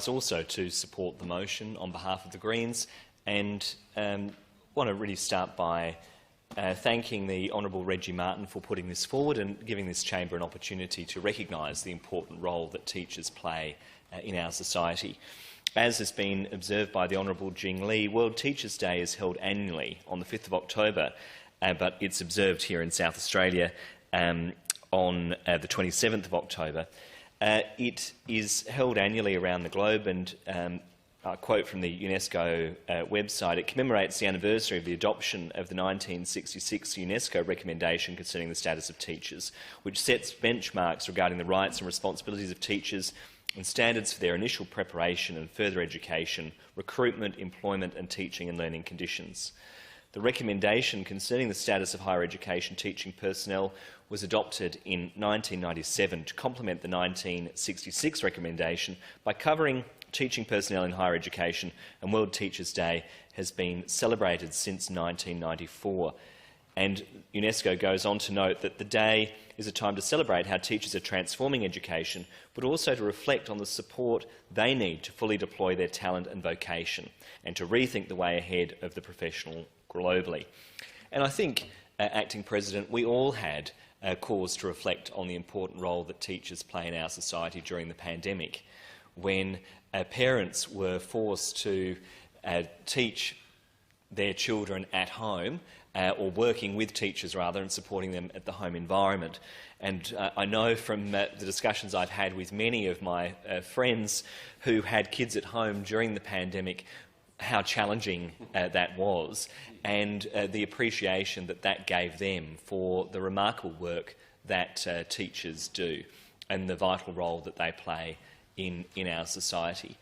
Also to support the motion on behalf of the Greens, and want to really start by thanking the Honourable Reggie Martin for putting this forward and giving this chamber an opportunity to recognise the important role that teachers play in our society. As has been observed by the Honourable Jing Lee, World Teachers' Day is held annually on the 5th of October, but it's observed here in South Australia on the 27th of October. It is held annually around the globe, and I quote from the UNESCO website, it commemorates the anniversary of the adoption of the 1966 UNESCO recommendation concerning the status of teachers, which sets benchmarks regarding the rights and responsibilities of teachers and standards for their initial preparation and further education, recruitment, employment and teaching and learning conditions. The recommendation concerning the status of higher education teaching personnel was adopted in 1997 to complement the 1966 recommendation by covering teaching personnel in higher education, and World Teachers' Day has been celebrated since 1994. And UNESCO goes on to note that the day is a time to celebrate how teachers are transforming education, but also to reflect on the support they need to fully deploy their talent and vocation, and to rethink the way ahead of the professional globally. And I think, Acting President, we all had cause to reflect on the important role that teachers play in our society during the pandemic, when parents were forced to teach their children at home, or working with teachers rather, and supporting them at the home environment. And I know from the discussions I've had with many of my friends who had kids at home during the pandemic how challenging that was, and the appreciation that that gave them for the remarkable work that teachers do and the vital role that they play in our society.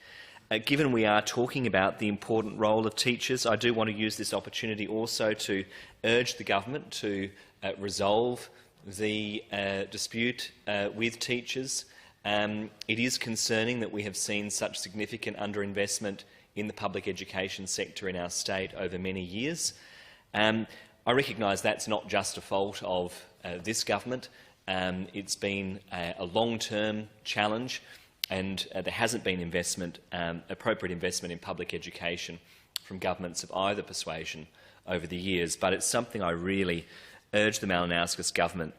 Given we are talking about the important role of teachers, I do want to use this opportunity also to urge the government to resolve the dispute with teachers. It is concerning that we have seen such significant underinvestment in the public education sector in our state over many years. I recognise that's not just a fault of this government. It's been a long-term challenge, and there hasn't been appropriate investment in public education from governments of either persuasion over the years. But it's something I really urge the Malinauskas government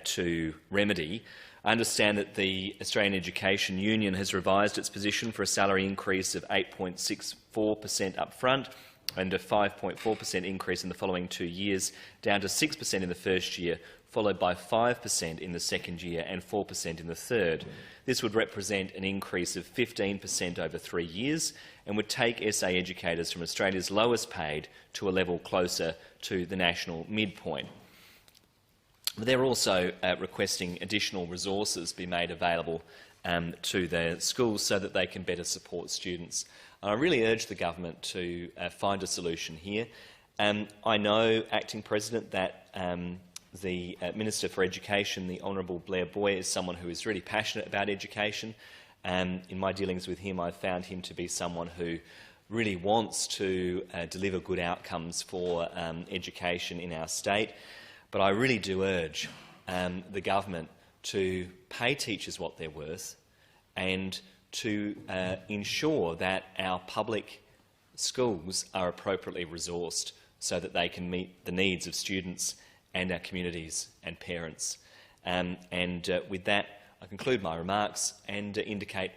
to remedy. I understand that the Australian Education Union has revised its position for a salary increase of 8.64% up front and a 5.4% increase in the following 2 years, down to 6% in the first year, followed by 5% in the second year and 4% in the third. This would represent an increase of 15% over 3 years and would take SA educators from Australia's lowest paid to a level closer to the national midpoint. They're also requesting additional resources be made available to their schools so that they can better support students. I really urge the government to find a solution here. I know, Acting President, that the Minister for Education, the Honourable Blair Boy, is someone who is really passionate about education. In my dealings with him, I've found him to be someone who really wants to deliver good outcomes for education in our state. But I really do urge the government to pay teachers what they're worth and to ensure that our public schools are appropriately resourced so that they can meet the needs of students and our communities and parents. With that, I conclude my remarks and indicate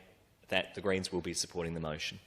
that the Greens will be supporting the motion.